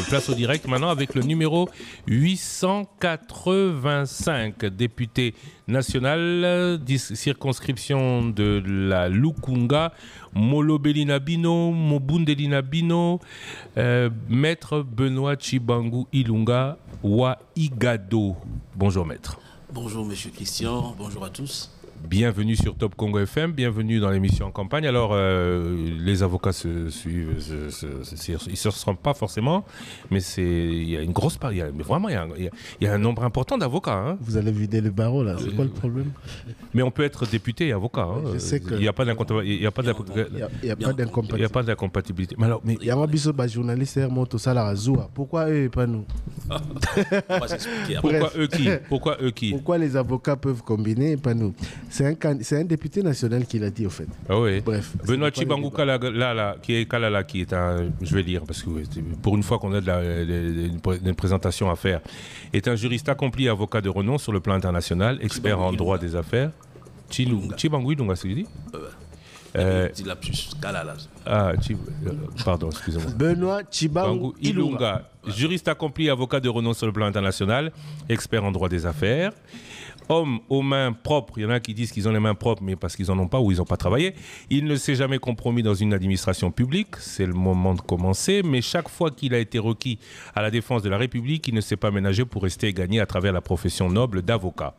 Place au direct maintenant avec le numéro 885, député national, circonscription de la Lukunga, Molobelina Bino, Mobundelina Bino, maître Benoît Chibangu Ilunga Wa Igado. Bonjour maître. Bonjour monsieur Christian, bonjour à tous. Bienvenue sur Top Congo FM, bienvenue dans l'émission en campagne. Alors, les avocats se suivent, ils ne se ressemblent pas forcément, mais il y a une grosse part, il y a un nombre important d'avocats. Hein. Vous allez vider le barreau là, c'est quoi le problème? Mais on peut être député et avocat. Hein. Je sais que... Il n'y a pas d'incompatibilité. Il y a un journaliste tout ça la Zoua. Pourquoi eux et pas nous? Pourquoi eux qui? Pourquoi les avocats peuvent combiner et pas nous? C'est un député national qui l'a dit au fait. Ah oui. Bref. Benoît Chibangu Kalala, qui est un, je vais lire parce que pour une fois qu'on a une présentation à faire, est un juriste accompli et avocat de renom sur le plan international, expert en droit des affaires. Chibangu Ilunga, c'est dit? Pardon, excusez-moi. Benoît Chibangu Ilunga, juriste accompli et avocat de renom sur le plan international, expert en droit des affaires. Homme aux mains propres, il y en a qui disent qu'ils ont les mains propres, mais parce qu'ils n'en ont pas ou ils n'ont pas travaillé. Il ne s'est jamais compromis dans une administration publique, c'est le moment de commencer, mais chaque fois qu'il a été requis à la défense de la République, il ne s'est pas ménagé pour rester et gagner à travers la profession noble d'avocat.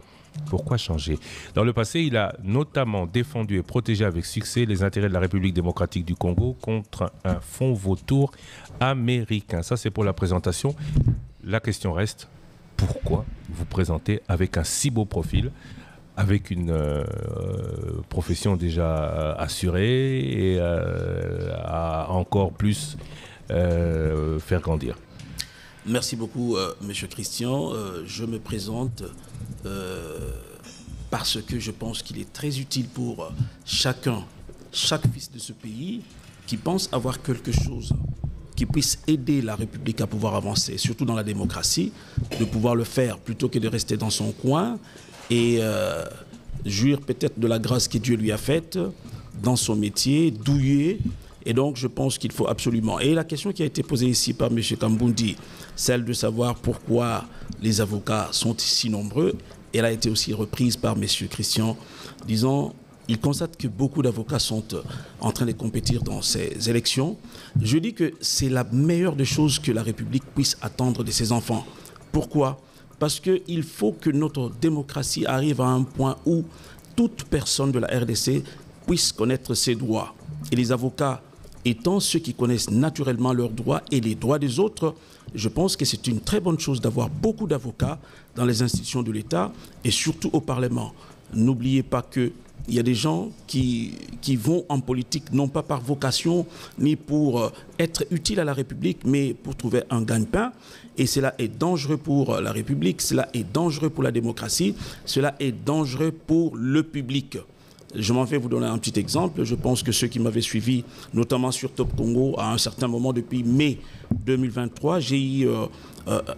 Pourquoi changer? Dans le passé, il a notamment défendu et protégé avec succès les intérêts de la République démocratique du Congo contre un fonds vautour américain. Ça, c'est pour la présentation. La question reste... Pourquoi vous présentez avec un si beau profil, avec une profession déjà assurée et à encore plus faire grandir? Merci beaucoup, monsieur Christian. Je me présente parce que je pense qu'il est très utile pour chaque fils de ce pays qui pense avoir quelque chose qui puisse aider la République à pouvoir avancer, surtout dans la démocratie, de pouvoir le faire plutôt que de rester dans son coin et jouir peut-être de la grâce que Dieu lui a faite dans son métier, douillet. Et donc, je pense qu'il faut absolument... Et la question qui a été posée ici par M. Kambundi, celle de savoir pourquoi les avocats sont si nombreux, elle a été aussi reprise par M. Christian, disant... Il constate que beaucoup d'avocats sont en train de compétir dans ces élections. Je dis que c'est la meilleure des choses que la République puisse attendre de ses enfants. Pourquoi? Parce qu'il faut que notre démocratie arrive à un point où toute personne de la RDC puisse connaître ses droits. Et les avocats étant ceux qui connaissent naturellement leurs droits et les droits des autres, je pense que c'est une très bonne chose d'avoir beaucoup d'avocats dans les institutions de l'État et surtout au Parlement. N'oubliez pas que il y a des gens qui vont en politique non pas par vocation ni pour être utiles à la République, mais pour trouver un gagne-pain. Et cela est dangereux pour la République, cela est dangereux pour la démocratie, cela est dangereux pour le public. Je m'en vais vous donner un petit exemple. Je pense que ceux qui m'avaient suivi, notamment sur Top Congo, à un certain moment depuis mai 2023, j'ai eu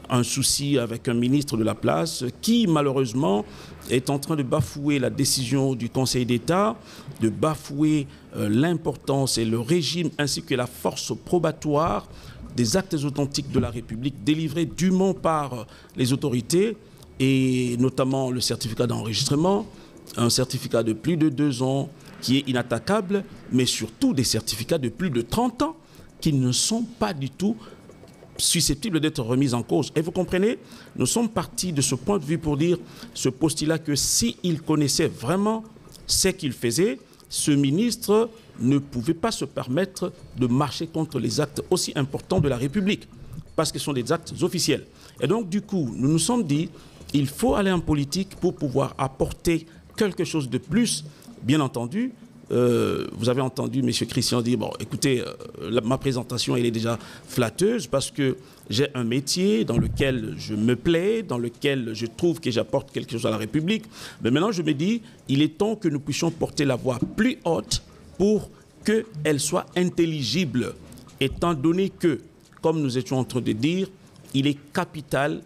un souci avec un ministre de la place qui, malheureusement, est en train de bafouer la décision du Conseil d'État, de bafouer l'importance et le régime ainsi que la force probatoire des actes authentiques de la République délivrés dûment par les autorités et notamment le certificat d'enregistrement, un certificat de plus de 2 ans qui est inattaquable, mais surtout des certificats de plus de 30 ans qui ne sont pas du tout susceptibles d'être remis en cause. Et vous comprenez, nous sommes partis de ce point de vue pour dire ce postulat que s'il connaissait vraiment ce qu'il faisait, ce ministre ne pouvait pas se permettre de marcher contre les actes aussi importants de la République, parce que ce sont des actes officiels. Et donc, du coup, nous nous sommes dit, il faut aller en politique pour pouvoir apporter quelque chose de plus. Bien entendu, vous avez entendu M. Christian dire, bon, écoutez, ma présentation, elle est déjà flatteuse parce que j'ai un métier dans lequel je me plais, dans lequel je trouve que j'apporte quelque chose à la République. Mais maintenant, je me dis, il est temps que nous puissions porter la voix plus haute pour qu'elle soit intelligible, étant donné que, comme nous étions en train de dire, il est capital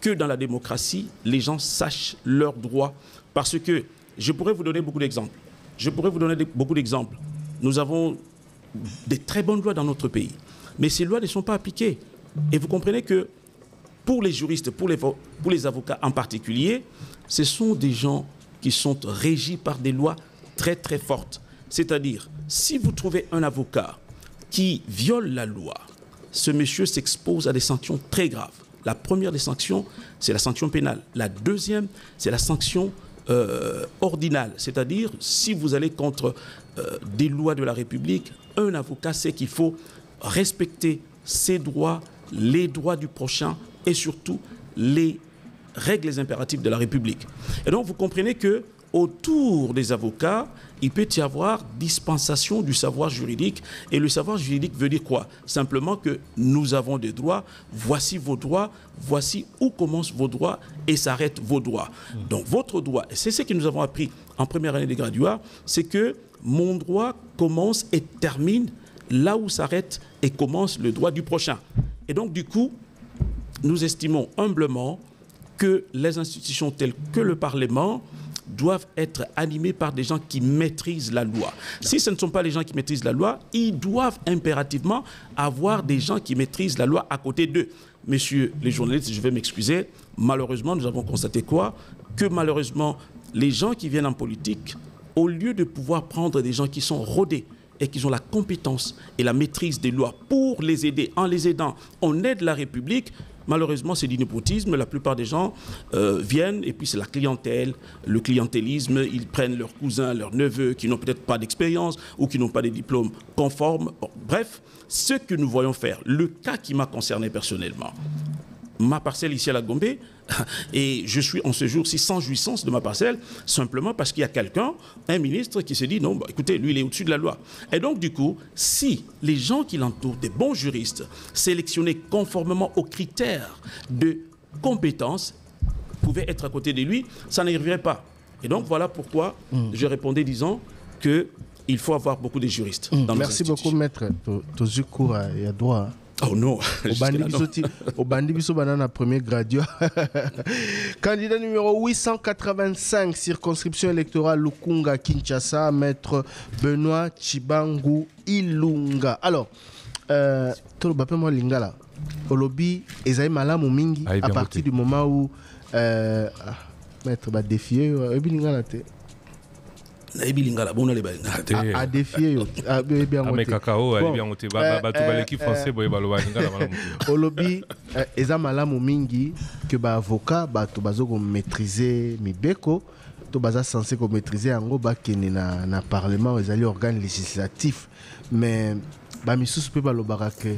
que dans la démocratie, les gens sachent leurs droits. Parce que, je pourrais vous donner beaucoup d'exemples. Nous avons des très bonnes lois dans notre pays. Mais ces lois ne sont pas appliquées. Et vous comprenez que pour les juristes, pour les avocats en particulier, ce sont des gens qui sont régis par des lois très très fortes. C'est-à-dire, si vous trouvez un avocat qui viole la loi, ce monsieur s'expose à des sanctions très graves. La première des sanctions, c'est la sanction pénale. La deuxième, c'est la sanction ordinale. C'est-à-dire, si vous allez contre des lois de la République, un avocat sait qu'il faut respecter ses droits, les droits du prochain et surtout les règles et impératifs de la République. Et donc, vous comprenez que autour des avocats, il peut y avoir dispensation du savoir juridique. Et le savoir juridique veut dire quoi? Simplement que nous avons des droits, voici vos droits, voici où commencent vos droits et s'arrêtent vos droits. Donc votre droit, et c'est ce que nous avons appris en première année de graduat, c'est que mon droit commence et termine là où s'arrête et commence le droit du prochain. Et donc du coup, nous estimons humblement que les institutions telles que le Parlement doivent être animés par des gens qui maîtrisent la loi. Si ce ne sont pas les gens qui maîtrisent la loi, ils doivent impérativement avoir des gens qui maîtrisent la loi à côté d'eux. Messieurs les journalistes, je vais m'excuser, malheureusement, nous avons constaté quoi? Que malheureusement, les gens qui viennent en politique, au lieu de pouvoir prendre des gens qui sont rodés et qui ont la compétence et la maîtrise des lois pour les aider, en les aidant, on aide la République. Malheureusement, c'est du népotisme. La plupart des gens viennent et puis c'est la clientèle, le clientélisme. Ils prennent leurs cousins, leurs neveux qui n'ont peut-être pas d'expérience ou qui n'ont pas des diplômes conformes. Bon, bref, ce que nous voyons faire, le cas qui m'a concerné personnellement, ma parcelle ici à la Gombe, et je suis en ce jour-ci sans jouissance de ma parcelle, simplement parce qu'il y a quelqu'un, un ministre, qui se dit non, bah, écoutez, lui il est au-dessus de la loi. Et donc du coup, si les gens qui l'entourent, des bons juristes, sélectionnés conformément aux critères de compétence, pouvaient être à côté de lui, ça n'arriverait pas. Et donc voilà pourquoi je répondais disant qu'il faut avoir beaucoup de juristes dans nos Merci institutions. beaucoup, maître. Tu cours il y a droit. Oh non, au bandi biso banana premier graduat. Candidat numéro 885, circonscription électorale Lukunga Kinshasa, maître Benoît Chibangu Ilunga. Alors, tout le bapement lingala. Olobi ezaï malamu mingi à partir du moment où maître va défier lingala te. À défier mais cacao ali bien ote ba l'équipe français boye baloba lingala malamu olobi eza malamu mingi que ba avocat bato bazoko maîtriser mibeko to baza censé ko maîtriser yango ba kene na parlement ezali organe législatif mais ba misusu pe balobaka ke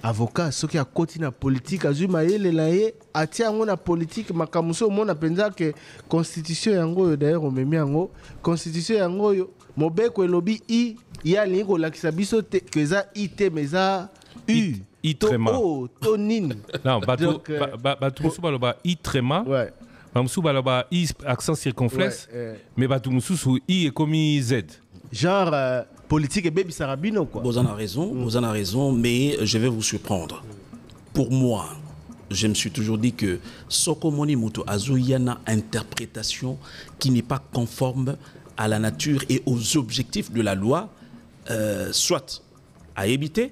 avocat soki akoti na politique azwi mayele na ye atia yango na politique makambo so omona mpenza ke constitution yango oyo d'ailleurs omemi yango constitution yango oyo mobeko elobi i ye alingi kolakisa biso te ke eza i te mais eza i trema to nini non bato mosusu baloba i trema bamosusu baloba i accent circonflexe mais bato mosusu i ekomi z genre politique et baby sarabino quoi. Vous en avez raison, mais je vais vous surprendre. Pour moi, je me suis toujours dit que Sokomoni Muto Azouyana interprétation qui n'est pas conforme à la nature et aux objectifs de la loi, soit à éviter,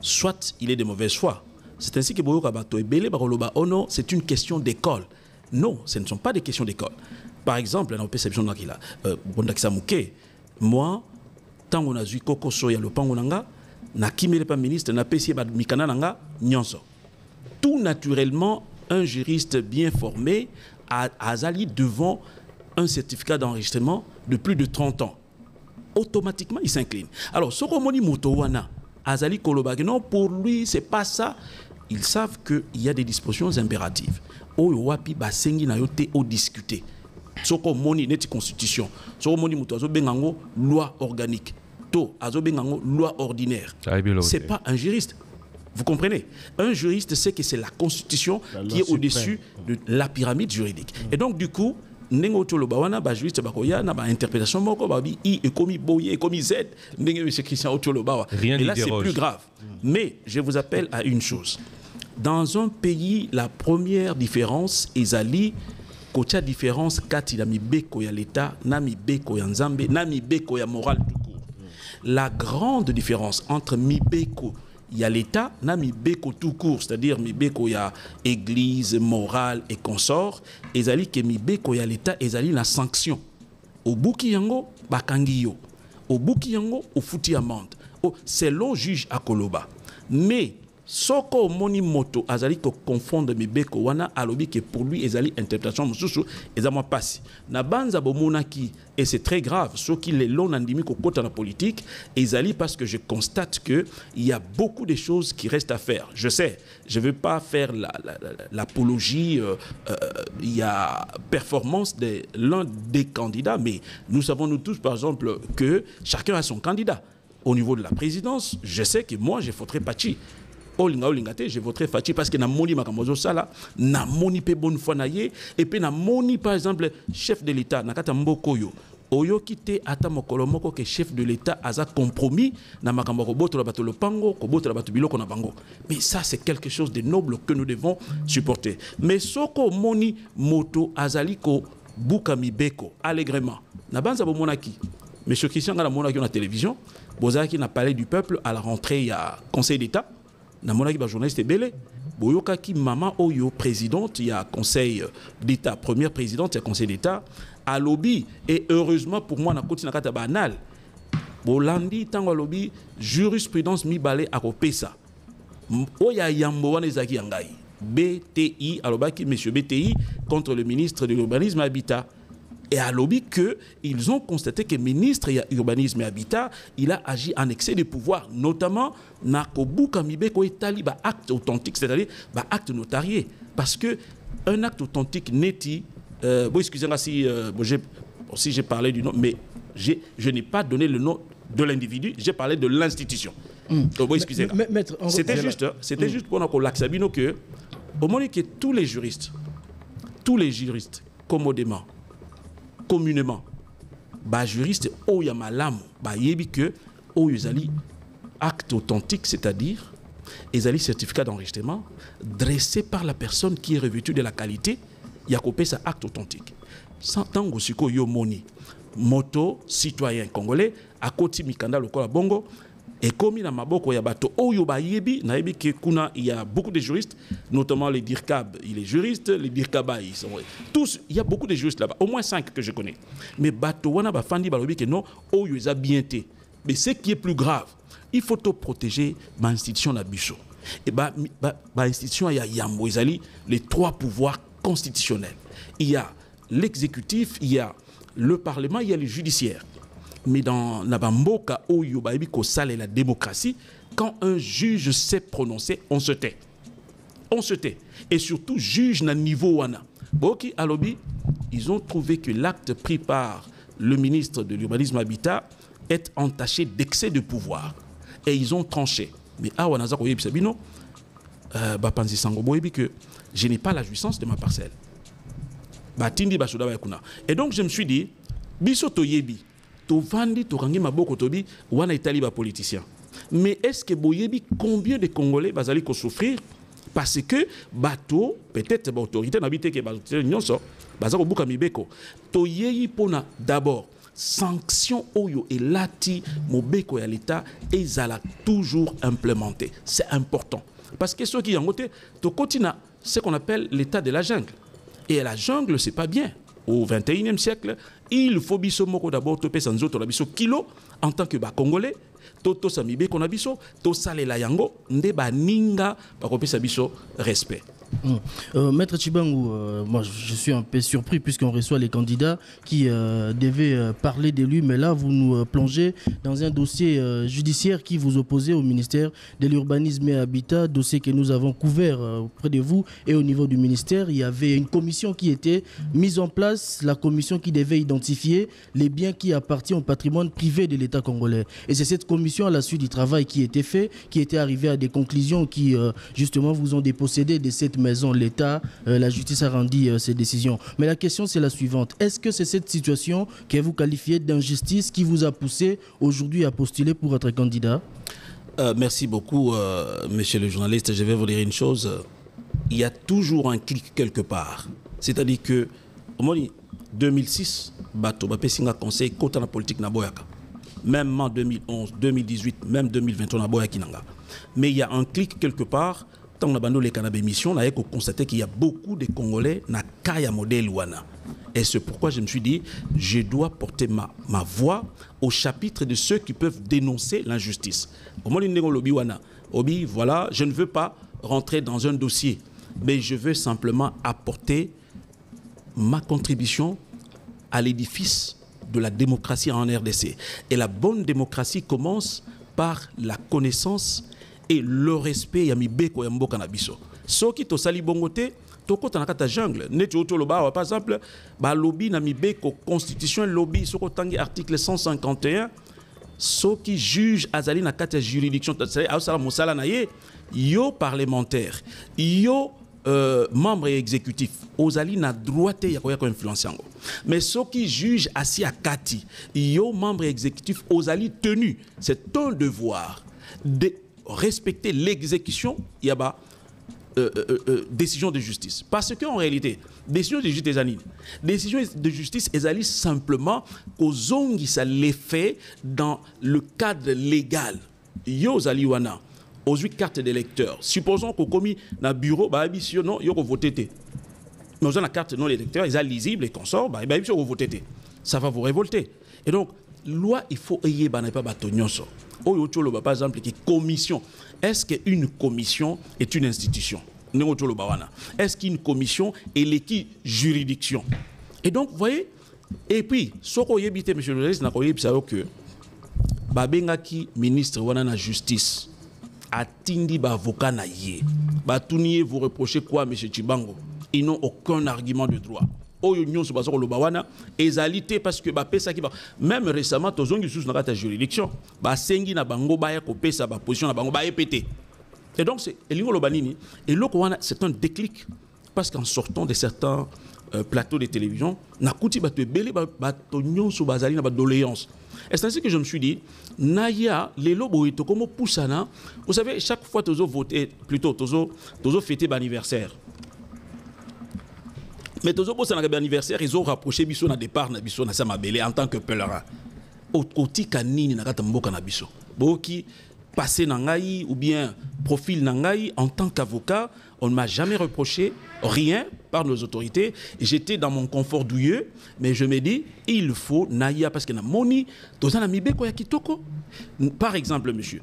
soit il est de mauvaise foi. C'est ainsi que Boyo Kabato et Bele Baroloba, oh non, c'est une question d'école. Non, ce ne sont pas des questions d'école. Par exemple, dans la perception de Nakila, Bondakisa Mouké, moi, tant on a vu Koko Soya le Pangonanga, na kimele pas ministre, na pesi ba mikana nanga nyonso. Tout naturellement, un juriste bien formé a azali devant un certificat d'enregistrement de plus de 30 ans. Automatiquement, il s'incline. Alors, Sokomoni Motowana, azali Kolobagi, non, pour lui, c'est pas ça. Ils savent qu'il y a des dispositions impératives. Oyo wapi basengi na yote au discuter. Soko moni neti constitution. Soko moni muto azo bengango loi organique. To azo bengango loi ordinaire. C'est pas un juriste. Vous comprenez? Un juriste sait que c'est la constitution qui est au-dessus de la pyramide juridique. Et donc du coup, ndenge otoloba wana ba juriste bakoya na ba interprétation moko ba bi i ekomi boye ekomi z ndenge monsieur Christian otoloba. Et là c'est plus grave. Mais je vous appelle à une chose. Dans un pays, la première différence ezali kocha différence kati la mibeko ya l'État na mibeko ya nzambe na mibeko ya morale tout court. La grande différence entre mibeko il y a l'État, na mibeko tout court, c'est-à-dire mibeko ya église, morale et consort, ezali ke mibeko ya l'État, ezali la sanction. Au buki yango, bakangi yo. Au buki yango, au futi amende. C'est l'on juge à Koloba. Mais, soko moni moto, azali ko confondre mibeko wana, alobi que pour lui, ezali interprétation mususu, ezama passi. Na banza bomonaki, et c'est très grave, ce qui est long andimi ko kota na politique, ezali parce que je constate que il y a beaucoup de choses qui restent à faire. Je sais, je ne veux pas faire l'apologie, il y a performance de l'un des candidats, mais nous savons nous tous par exemple que chacun a son candidat. Au niveau de la présidence, je sais que moi je voterai Pachi. Je voterai Fachi parce que na moni makamozo sala, na moni pe bonne foi na ye, et puis na moni par exemple chef de l'État, na kata mbokoyo. Oyo kite ata mokolo moko que chef de l'État aza compromis na makambo ko boto la bato lopango, ko boto la bato biloko na bango. Mais ça c'est quelque chose de noble que nous devons supporter. Mais soko moni moto azali ko buka mibeko allègrement. Na banza bo monaki. Monsieur Christian la monaki na télévision, bozaki na palais du peuple à la rentrée il y a Conseil d'État. Na monaki ba journaliste belé boyoka ki mama oyo présidente il y a conseil d'État première présidente il y a conseil d'État à lobby et heureusement pour moi na koti na kata banal bolandi tango lobby jurisprudence mi balé a kopesa oya yambo wana ezaki yangai BTI alobaki monsieur BTI contre le ministre de l'urbanisme et habitat. Et à lobby que ils ont constaté que le ministre de l'urbanisme et habitat, il a agi en excès de pouvoir, notamment na kobuka mibeko etali ba acte authentique, c'est-à-dire ba acte notarié, parce que un acte authentique neti, bon excusez-moi si j'ai parlé du nom, mais je n'ai pas donné le nom de l'individu, j'ai parlé de l'institution. Bon excusez-moi. C'était juste pour nous l'axabino que au moment que tous les juristes, commodément communément ba juriste oya malamu ba yebi que oyezali acte authentique, c'est-à-dire ezali certificat d'enregistrement dressé par la personne qui est revêtue de la qualité ya kopé sa acte authentique sans tango siko yo moni moto citoyen congolais akoti mikanda lokola bongo et comme il a maboko ya bato oyo ba yebi na yebi que kuna il y a beaucoup de juristes, notamment les DIRCAB, il est juriste, les DIRCABA ils sont tous, il y a beaucoup de juristes là-bas, au moins 5 que je connais. Mais bato wana ba fandi ba lobi que non oyo za bien té. Mais ce qui est plus grave, il faut protéger ma institution na biso. Et ba institution ya yambo ezali les 3 pouvoirs constitutionnels. Il y a l'exécutif, il y a le parlement, il y a le judiciaire. Mais dans Nabamboka, Oyo, Baïbi, Kosal et la démocratie, quand un juge s'est prononcé, on se tait. On se tait. Et surtout, juge na niveau wana. Boki Alobi, ils ont trouvé que l'acte pris par le ministre de l'Urbanisme et Habitat est entaché d'excès de pouvoir. Et ils ont tranché. Mais Awana Oyebi Sabino, Bapanzi Sango Boyebi, que je n'ai pas la jouissance de ma parcelle. Batindi Basoda Bakuna. Et donc, je me suis dit, Bisoto Yebi, to vandi to kangi maboko tobi wana itali ba politicien. Mais est-ce que boyebi combien de Congolais bazali ko souffrir parce que bato peut-être ba autorité n'habite que ba nyonso bazako buka mibeko to yeyi pona d'abord sanction oyo et lati mobeko ya l'État ezala toujours implémenté. C'est important parce que ceux qui en côté to kotina ce qu'on appelle l'état de la jungle. Et la jungle c'est pas bien. Au 21e siècle, il faut biso moko d'abord topé sanzoto la biso kilo en tant que Congolais, toto samibe qu'on a biso, to sale la yango, nde ba ninga ba kopesa biso respect. Maître Tshibangou, moi je suis un peu surpris puisqu'on reçoit les candidats qui devaient parler d'élus, mais là vous nous plongez dans un dossier judiciaire qui vous opposait au ministère de l'Urbanisme et Habitat, dossier que nous avons couvert auprès de vous et au niveau du ministère. Il y avait une commission qui était mise en place, la commission qui devait identifier les biens qui appartiennent au patrimoine privé de l'État congolais. Et c'est cette commission, à la suite du travail qui était fait, qui était arrivée à des conclusions qui justement vous ont dépossédé de cette maison, l'État, la justice a rendu ses décisions. Mais la question c'est la suivante. Est-ce que c'est cette situation que vous qualifiez d'injustice qui vous a poussé aujourd'hui à postuler pour être candidat? Merci beaucoup, monsieur le journaliste. Je vais vous dire une chose. Il y a toujours un clic quelque part. C'est-à-dire que, au 2006, Bato Bapesinga conseil côté la politique na boyaka. Même en 2011, 2018, même 2021 na boyaki nanga. Mais il y a un clic quelque part. Tant que nous les Canabé mission, on a constaté qu'il y a beaucoup de Congolais na kaya modèle wana. Et c'est pourquoi je me suis dit, je dois porter ma voix au chapitre de ceux qui peuvent dénoncer l'injustice. Au moins, voilà, je ne veux pas rentrer dans un dossier, mais je veux simplement apporter ma contribution à l'édifice de la démocratie en RDC. Et la bonne démocratie commence par la connaissance et le respect ya mibeko ya mboka na biso. Soki to sali bongote toko tanakata jungle neti oto loba par exemple ba lobby na mibeko constitution lobby soko tangi article 151 soki juge azali na kata juridiction tsali ausala musala na ye yo parlementaire yo membre exécutif ozali na droite ya koya ko influence yango. Mais soki juge asi akati yo membre exécutif ozali tenu, c'est un devoir de respecter l'exécution yaba décision de justice. Parce qu'en réalité, décision de justice décision de justice est simplement aux ongi ça les fait dans le cadre légal. Yo zali wana aux 8 cartes d'électeurs. Supposons qu'on commis dans bureau bah non yo voter. Mais on a la carte non électeur, ils sont lisibles et consorts, bah yo voter. Ça va vous révolter. Et donc loi il faut ayer ba pas batonyoso. Par exemple, commission. Est-ce qu'une commission est une institution? Est-ce qu'une commission est l'équipe juridiction? Et donc, vous voyez, et puis, ce qu'on y a dit, monsieur le journaliste, que Babengaki, ministre de la Justice, a tindi avocat na yé. Batunier, vous reprochez quoi, monsieur Chibango? Ils n'ont aucun argument de droit. Parce que même récemment tozongi sous na juridiction ba sengi na bango ba ya kopesa ba position na bango ba épété. Et donc c'est c'est un déclic parce qu'en sortant de certains plateaux de télévision nakuti ba te belé ba tonyon sous bazali na ba doléance. Et c'est ainsi que je me suis dit naya lelo boito comme poussana. Vous savez chaque fois tozo voter plutôt tozo fêter anniversaire. Mais tous les anniversaires, ils ont rapproché Bisso na départ na Bisso na Samabélé en tant que pèlerin. Oti kanini na kata mboka na Bisso. Boki passé nangai ou bien profil nangai en tant qu'avocat, on ne m'a jamais reproché rien par nos autorités. J'étais dans mon confort douilleux, mais je me dis il faut naïa parce que na moni tozana mibeko ya kitoko. Par exemple, monsieur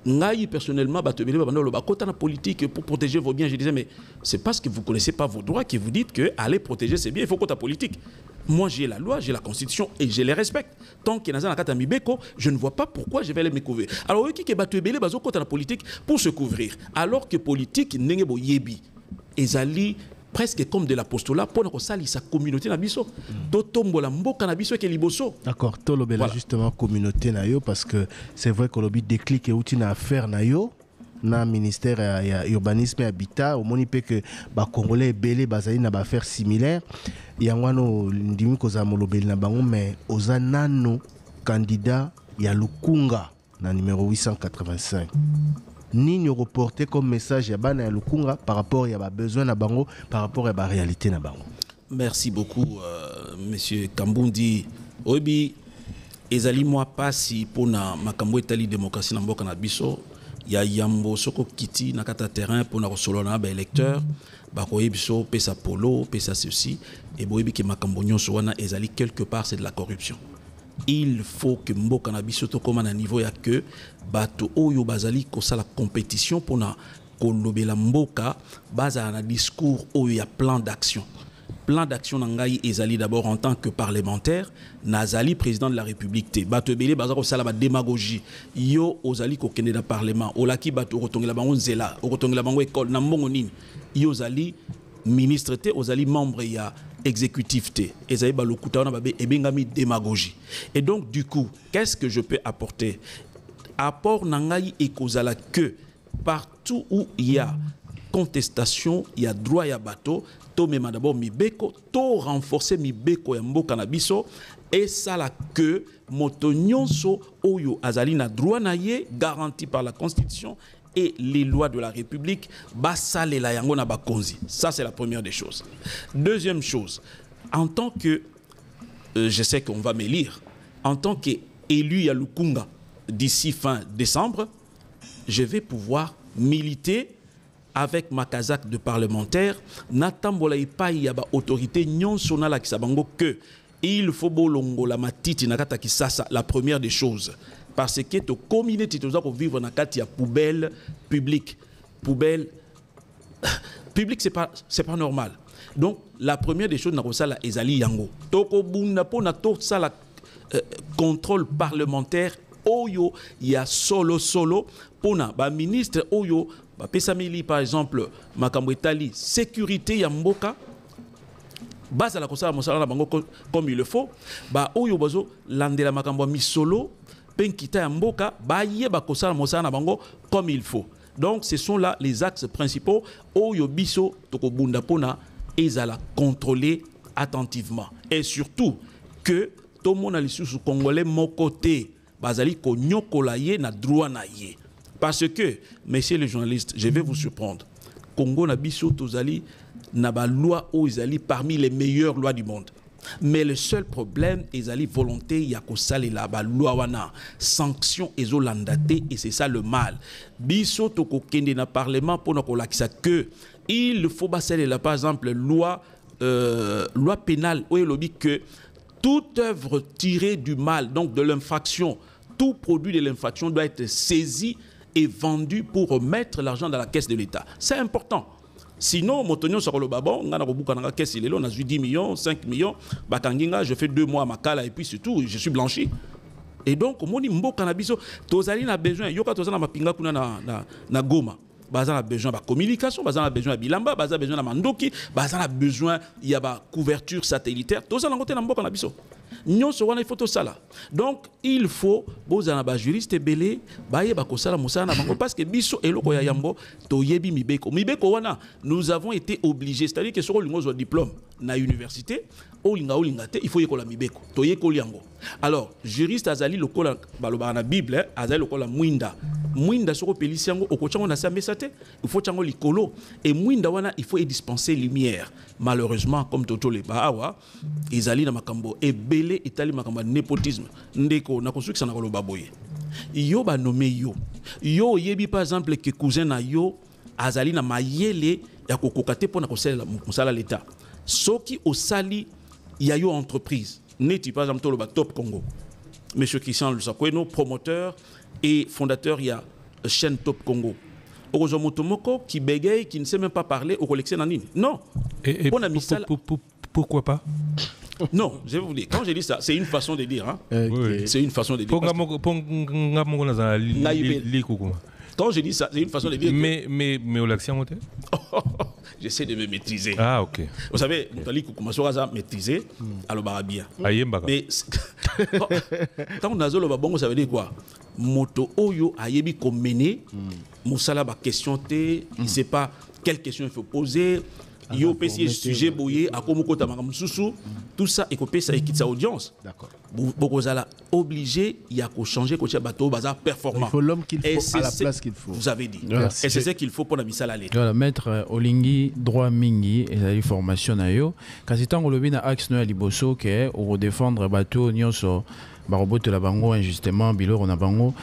Ngaï, personnellement, la politique pour protéger vos biens, je disais, mais c'est parce que vous ne connaissez pas vos droits que vous dites que aller protéger ses biens, il faut qu'on politique. Moi, j'ai la loi, j'ai la constitution et je les respecte. Tant qu'il y a un mibeko, je ne vois pas pourquoi je vais les me couvrir. Alors, qui est battu la politique pour se couvrir, alors que politique n'est pas yebi. Ezali presque comme de l'apostolat pour que sa communauté na biso totombola mboka na biso ke liboso. D'accord, tolobela voilà. Justement communauté na yo parce que c'est vrai que l'objet déclic et outil na affaire na yo na ministère ya urbanisme et habitat au moni pe que ba congolais belé bazali na ba affaire similaire yangwano ndimi ko za molobeli na bango mais ozanano candidat ya Lukunga na numéro 885. Ni reporter comme message ya bana ya Lukunga par rapport à ba besoin na bango par rapport à ba réalité na bango. Merci beaucoup monsieur Kambundi. Obi ezali moi pasi pona makambo etali démocratie na mboka na biso ya yambo soko kiti na kata terrain pona kosolona ba électeur ba koyebiso pesa polo pesa ceci et boyebi ke makambo nyonso wana ezali quelque part c'est de la corruption. Il faut que mboka na biso to comme à niveau ya que bato oyo bazali ko la compétition pour na kolobela mboka baza na discours oyo ya plan d'action. Plan d'action nangai ezali d'abord en tant que parlementaire nazali président de la République te bato belé baza ko sala ba démagogie yo ozali ko kende na parlement olaki bato ko tongela bango nzela ko tongela bango école na mbongo nini yo ozali ministre te ozali membre ya exécutif te ezali ba lokuta na babe ebengami démagogie. Et donc du coup qu'est-ce que je peux apporter? Apport nangai ekozala que partout où il y a contestation, il y a droit à bateau, to même d'abord mibeko, to renforcer mibeko ya mboka na biso et ça la que moto nyonso oyo azali na droit na ye garanti par la constitution et les lois de la République basale la yango na bakonzi. Ça c'est la première des choses. Deuxième chose, en tant que je sais qu'on va m'élire en tant qu'élu ya Lukunga d'ici fin décembre, je vais pouvoir militer avec ma casaque de parlementaire, natambola ipai ya ba autorité nyonso na la kisabango que il faut bolongo la matiti nakata kisasa la première des choses parce que to communauté toza ko vivre na kati ya poubelle publique c'est pas normal. Donc la première des choses na ko sala ezali yango toko bunda pona to sala contrôle parlementaire oyo ya solo pona ba ministre oyo ba pesamili par exemple makambo etali sécurité ya mboka base la kosala mosala na bango comme il le faut ba oyo bazo landela makambo misolo penkita ya mboka ba yeba kosala mosala na bango comme il faut. Donc ce sont là les axes principaux oyo biso toko bunda pona ezala contrôler attentivement et surtout que tout le monde a lisusu congolais mon côté bazali ko nyokola ye na droit na ye. Parce que, messieurs les journalistes, je vais vous surprendre. Congo na biso tozali na ba loi ou izali parmi les meilleures lois du monde. Mais le seul problème ezali volonté ya ko salela ba loi wana sanction ezolandate et c'est ça le mal. Biso to ko kende na parlement pour na ko lakisa que il faut basalela par exemple loi pénale ou elobi que toute œuvre tirée du mal, donc de l'infraction, tout produit de l'infraction doit être saisi et vendu pour remettre l'argent dans la caisse de l'État. C'est important. Sinon, motonio sur le babon, on a la caisse, on a 10 millions, 5 millions, bakanginga, je fais 2 mois à Makala et puis c'est tout, je suis blanchi. Et donc, moni mbo kanabiso, tozali na besoin, yoka tozana mapinga kuna na Goma. Bazan a besoin de communication, bazan a besoin de bilamba, bazan a besoin de mandoki, bazan a besoin il y a ba couverture satellitaire. Tout ça n'engouté n'ambo kana biso. Nyon so wana il faut tout ça là. Donc il faut bozana ba juriste belé, baye ba kosala musala na bango parce que biso eloko ya yambo to yebi mibeko. Mibeko wana nous avons été obligés, c'est-à-dire que soko lingo zo diplôme na université, olinga te, il faut yekola mibeko. To yekoli yango. Alors juriste azali lokola baloba na Bible, azali lokola mwinda. Mwinda soko pelisi yango okochango na samesate, il faut chango likolo et mwinda wana il faut dispenser lumière. Malheureusement comme toto le baawa, ezali na makambo ebele etali makambo népotisme. Ndeko na kosuki sana koloba boye. Yo ba nommé yo yebi par exemple que cousin na yo azali na mayele ya kokokate pona kosala musala l'état. Soki osali ya yo entreprise, neti par exemple toloba Top Congo. Monsieur Christian Lusakweno, promoteur et fondateur, il y a chaîne Top Congo. Motomoko qui bégaye, qui ne sait même pas parler au collection en ligne. Non. Pourquoi pas? Non, je vais vous dire. Quand je dis ça, c'est une façon de dire. Hein? Oui. C'est une façon de dire. Quand je dis ça, c'est une façon de dire. Mais au l'action, j'essaie de me maîtriser. Ah, ok. Vous savez, Moutali Koukoumassa a maîtrisé à l'Obarabia. Mais quand on a dit le ça veut dire quoi? Moto Oyo a yebi komené, Moussala ba question té, il ne sait pas quelle question il faut poser. Yo PC sujet boyé à Komoko Tamakam Soussou, tout ça et copé ça et quitte sa audience. D'accord. Bokozala obligé, il y a qu'à changer côté bateau bazar performant. Il faut l'homme qu'il faut à la place qu'il faut. Vous avez dit. Voilà, et c'est ce qu'il faut pour la mise à l'aller. Voilà, maître Olingi droit mingi et la formation na yo. Kasi tango lobi na axe no ya liboso ke o défendre bateau nyonso ba robot la bango injustement biloro na bango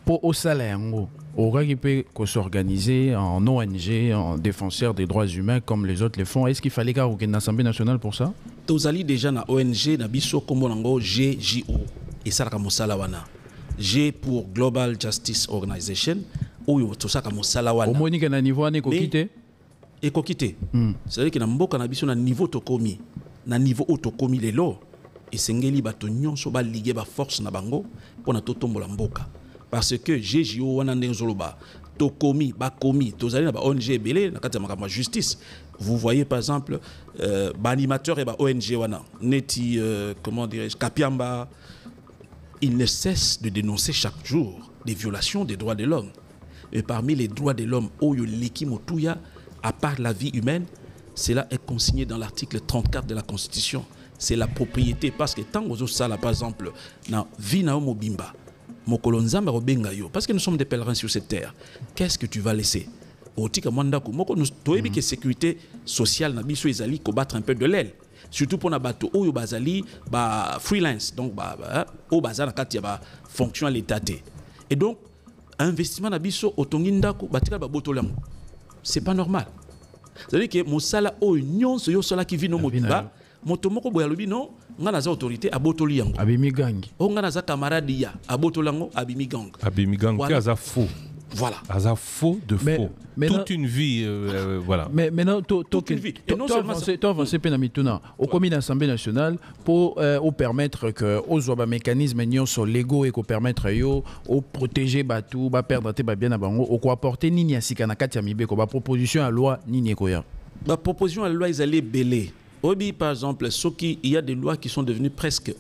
pour au salaire yango. Qui peut s'organiser en ONG, en défenseur des droits humains comme les autres les font. Est-ce qu'il fallait qu'il y ait une assemblée nationale pour ça? Tozali déjà na ONG na biso kombo nango GJO et ça ka mosala wana. G pour Global Justice Organization oyo tosaka mosala wana. Omoni que na niveau ane ko kité et ko kité. C'est-à-dire que na mboka na biso na niveau tokomi, na niveau otokomi lelo et sengeli bato nyonso ba ligue ba force na bango pona totombola mboka. Parce que GJO wana ndenzoloba tokomi bakomi tozali na ba ONG belé na kati ya justice. Vous voyez par exemple animateur et ba ONG wana neti comment dirais-je Kapiamba, il ne cesse de dénoncer chaque jour des violations des droits de l'homme. Mais parmi les droits de l'homme, à part la vie humaine, cela est consigné dans l'article 34 de la Constitution. C'est la propriété. Parce que tant que ça, par exemple, dans vie na mobimba, mokolonzamba robenga yo, parce que nous sommes des pèlerins sur cette terre, qu'est-ce que tu vas laisser? Otika mandako, moko nous toebi que sécurité sociale na biso ezali ko battre un peu de l'aile. Surtout pour na bato oyo bazali ba freelance, donc o bazana kati ya ba fonction à l'état. Et donc investissement na biso otongi ndako batika ba botolango. C'est pas normal. C'est-à-dire que mosala oyo nyonso yo sala ki vino motiba moto moko boya lobi non ngana za autorité abotoli yango abimi gangi o ngana za camarade ya abotolango abimi gang voilà. Aza faux. Voilà. Aza faux de faux. Mais toute une vie, voilà. Mais maintenant, toute une vie. Et non seulement ça. Tu avances au comité d'Assemblée nationale pour permettre que aux mécanismes nyonso légaux et qu'on permettre yo au protéger batou ba perdre te ba bien na bango au ko apporter nini asika na kati ya mibeko ba proposition à loi nini ekoya. Ba proposition à loi ils allaient belé. Obi par exemple, il y a des lois qui sont devenues presque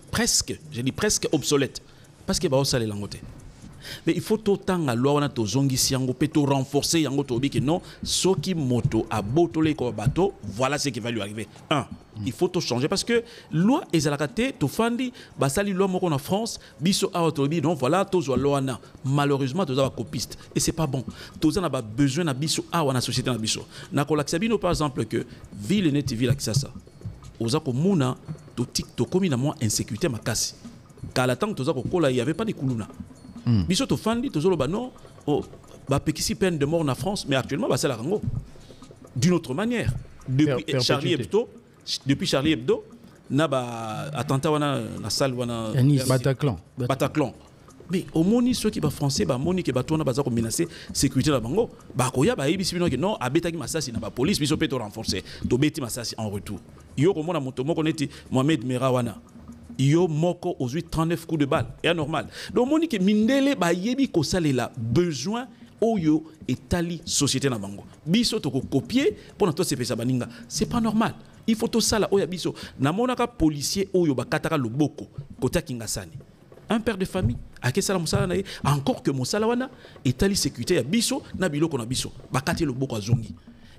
obsolètes parce que ba osale langote. Mais il faut autant la loi wana to zongi siango pe to renforcer yango to bi que non soki moto a botolé ko bateau, voilà ce qui va lui arriver. Il faut tout changer parce que loi ezalakate to fandi basali loi moko en France biso a autobi non voilà to zo loi na malheureusement to za copiste et c'est pas bon. To za na ba besoin na biso a wana société na biso. Na ko laksabino par exemple que ville net ville akisa oza ko muna to tik to komi na mo insécurité makasi. Kala tant to za ko kola il y avait pas de kuluna. Biso to fandi to zolo ba non ba pekisi peine de mort en France mais actuellement ba c'est la rango d'une autre manière depuis Charlie Hebdo na ba attentat wana na salle wana Bataclan mais au moni ceux qui ba français ba moni ke ba tona ba za ko menacer sécurité na bango ba ko ya ba yebisi bino ke non abetaki masasi na ba police biso pe to renforcer to beti masasi en retour yo ko mona moto moko neti Mohamed Merawana yo moko aux 39 coups de balle et anormal donc monique mindele ba yebi ko salela besoin oyo etali société na bango biso to ko copier pour notre CPS baninga c'est pas normal il faut to sala oya biso na monaka policier oyo ba kataka loboko kota kingasani un père de famille akesala musala na encore que musala wana etali sécurité ya biso na biloko na biso ba kati loboko azongi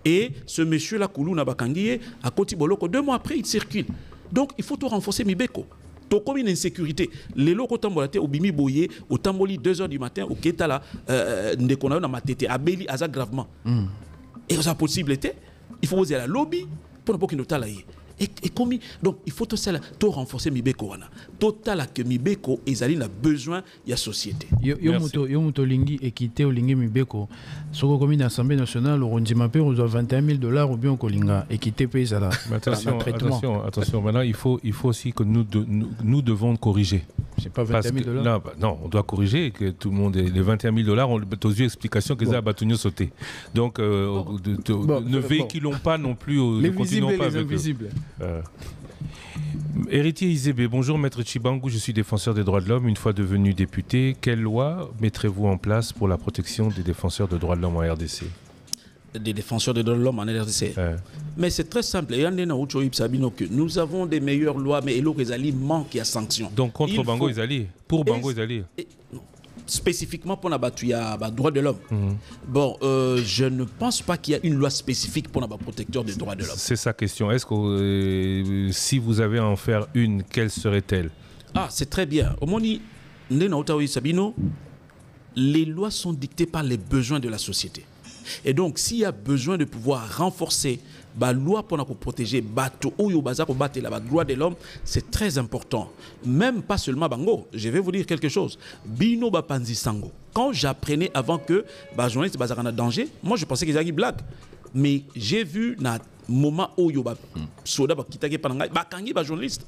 et ce monsieur là Koulou na bakangiye a koti boloko 2 mois après il circule donc il faut tout renforcer mibeko. To comme une insécurité les locaux tambolate au bimi boye au tamboli 2h du matin au ketala ndekona na matete abeli aza gravement et ça possibilité il faut oser la lobby pour ne pas qu'il notala et comme donc il faut tout ça tout renforcer mibeko wana total que mibeko ezali na besoin ya société yo muto lingi équité o lingi mibeko soko comme une assemblée nationale au rondima pe on doit $21,000 ou bien kolinga équité pe ezala attention maintenant il faut aussi que nous devons corriger. C'est pas $21,000. Non, on doit corriger que tout le monde les $21,000 on aux yeux explication que ça a battu sauté. Donc ne véhiculons pas non plus les visibles et les invisibles. Héritier Izébé, bonjour Maître Tshibangou, je suis défenseur des droits de l'homme. Une fois devenu député, quelle loi mettrez-vous en place pour la protection des défenseurs de droits de l'homme en RDC? Des défenseurs des droits de l'homme en RDC. Mais c'est très simple. Nous avons des meilleures lois, mais il manque à sanctions. Donc contre Bango Izali, pour Bango Izali. Spécifiquement pour les droits de l'homme. Bon, je ne pense pas qu'il y a une loi spécifique pour les protecteurs des droits de l'homme. C'est sa question. Est-ce que si vous avez à en faire une, quelle serait-elle? Ah, c'est très bien. Au Moni, les lois sont dictées par les besoins de la société. Et donc, s'il y a besoin de pouvoir renforcer la loi pour protéger les droits de l'homme, c'est très important. Même pas seulement Bango. Je vais vous dire quelque chose. Bino Bapanzi Sango. Quand j'apprenais avant que les journalistes soient en danger, moi je pensais qu'ils avaient une blague. Mais j'ai vu dans le moment où les soldats sont journalistes.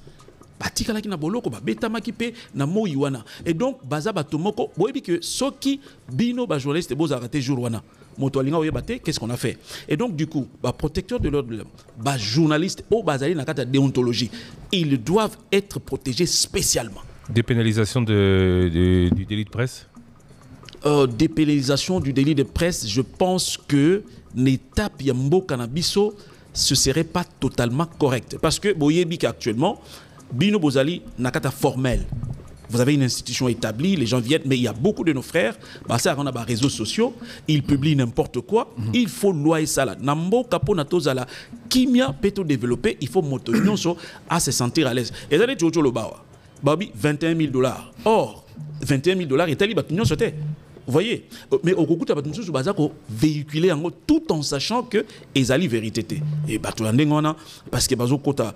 Batikala ki na boloko ba betama ki pe na moyi wana et donc baza batomoko boyebi que soki bino ba journaliste boza raté jour wana moto alinga oyebate qu'est-ce qu'on a fait et donc du coup ba protecteur de l'ordre ba journaliste au bazali na kata déontologie ils doivent être protégés spécialement. Dépénalisation du délit de presse. Dépénalisation du délit de presse, je pense que l'étape yambo cannabiso ce serait pas totalement correct parce que boyebi qu'actuellement Bino Bozali nakata formel. Vous avez une institution établie, les gens viennent, mais il y a beaucoup de nos frères, ça on a des réseaux sociaux, ils publient n'importe quoi, il faut loyer ça là. Nambo kapo na tozala kimia peut développer, il faut motoriser à se sentir à l'aise. Et ça dit Jojo Lobawa, babi $21 000. Or, $21 000 est allé batunion sauté. Vous voyez, mais au Kokuta batunion sur bazako véhiculer en tout en sachant que ezali vérité. Et batulande ngona parce que bazokota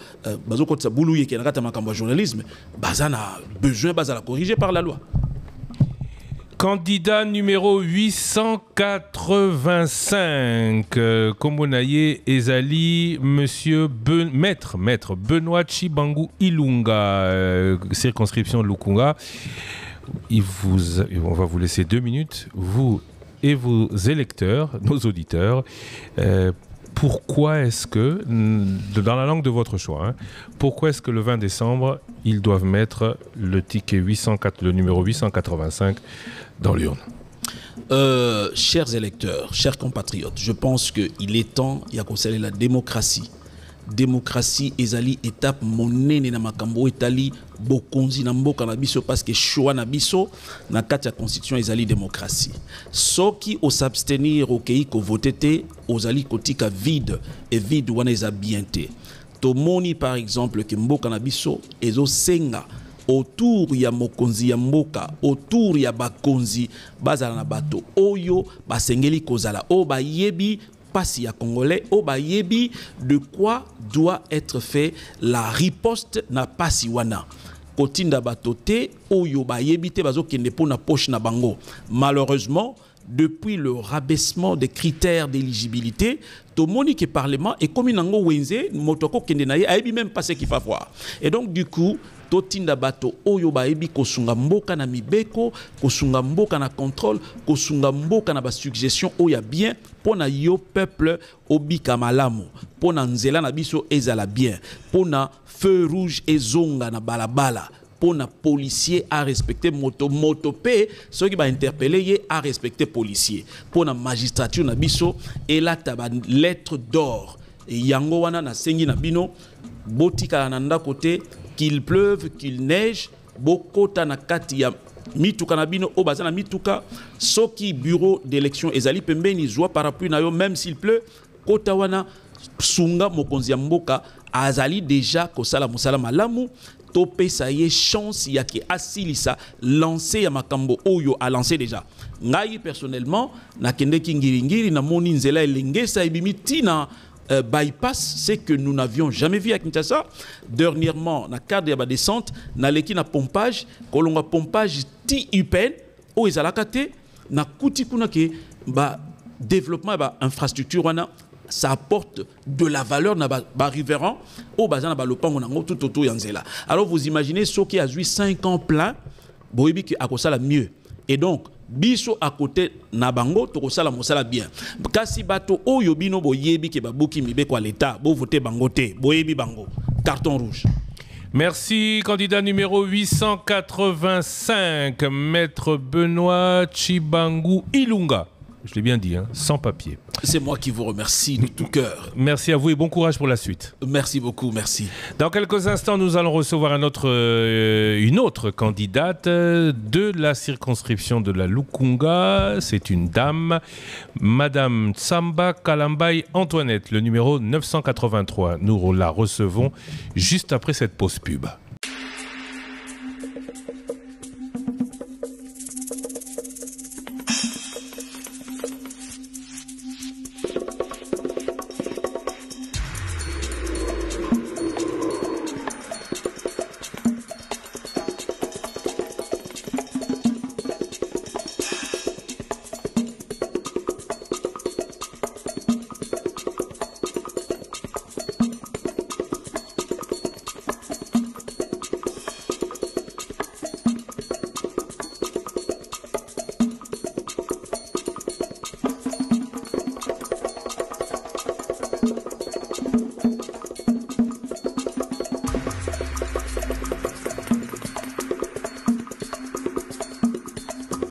boulouye qui n'a pas journalisme, bazana besoin bazala corrigé par la loi. Candidat numéro 885, Kombonaye Ezali, monsieur Maître Benoît Chibangu Ilunga, circonscription de Lukunga. On va vous laisser 2 minutes, vous et vos électeurs, nos auditeurs. Pourquoi est-ce que, dans la langue de votre choix, pourquoi est-ce que le 20 décembre, ils doivent mettre le numéro 885 dans l'urne? Chers électeurs, chers compatriotes, je pense qu'il est temps, il y a concerné la démocratie. Démocratie ezali étape monene na makambo etali bokonzi na mboka na biso parce que choix na biso na kati ya constitution ezali démocratie. Soki o s'abstenir au kei ko voter te ozali kotika vide et vide wana eza bien te. Tomoni par exemple que mboka na biso ezo senga autour ya mokonzi ya mboka, autour ya bakonzi bazala na bato oyo basengeli kozala o ba yebi pasi ya Congolais, oba yebi de quoi doit être fait la riposte na pasi wana. Kotinda batote, oyo ba yebi te bazo kende po na poche na bango. Malheureusement, depuis le rabaissement des critères d'éligibilité, tout le monde qui est parlement et comme il nango wenze, motoko kende na ye, a yebi même pas ce qu'il va voir. Et donc du coup, totinda bato oyo baebi kosunga mboka na mibeko, kosunga mboka na contrôle, kosunga mboka na ba suggestion oya bien pona yo peuple obika malamu, pona nzela na biso ezala bien, pona feu rouge ezonga na balabala, pona policier à respecter moto pe ceux qui va interpeller à respecter policier, pona magistrature na biso et là taba lettre d'or et yango wana na sengi na bino botika na nda côté qu'il pleuve, qu'il neige, bokota na kati ya mituka na bino o bazana mituka soki bureau d'élection ezali pembeni zwa parapluie na yo même s'il pleut kota wana sunga mokonzi ya mboka azali déjà kosala musala malamu topesa ye chance ya ki asilisa lancer ya makambo oyo a lancé déjà. Ngai personnellement nakendeki ngiringiri na moni nzela elengesa ibimi tina bypass, c'est que nous n'avions jamais vu à Kinshasa. Dernièrement, na cadre de la descente, na leki na pompage, kolonga pompage ti UPN, o ezalakate, na kuti kuna ke ba développement ba infrastructure wana, ça apporte de la valeur na ba riverain, o bazana ba lopango na tout toto yanzela. Alors vous imaginez ceux qui a joué 5 ans plein, boyebi ki akosala mieux. Et donc biso à côté na bango to kosala mosala bien kasi bato oyo bino boyebi ke babuki mibe kwa l'état bo voter bango te boyebi bango carton rouge. Merci candidat numéro 885 maître Benoît Chibangu Ilunga. Je l'ai bien dit, hein, sans papier. C'est moi qui vous remercie de tout cœur. Merci à vous et bon courage pour la suite. Merci beaucoup, merci. Dans quelques instants, nous allons recevoir une autre candidate de la circonscription de la Lukunga. C'est une dame, Madame Tsamba Kalambai Antoinette, le numéro 983. Nous la recevons juste après cette pause pub.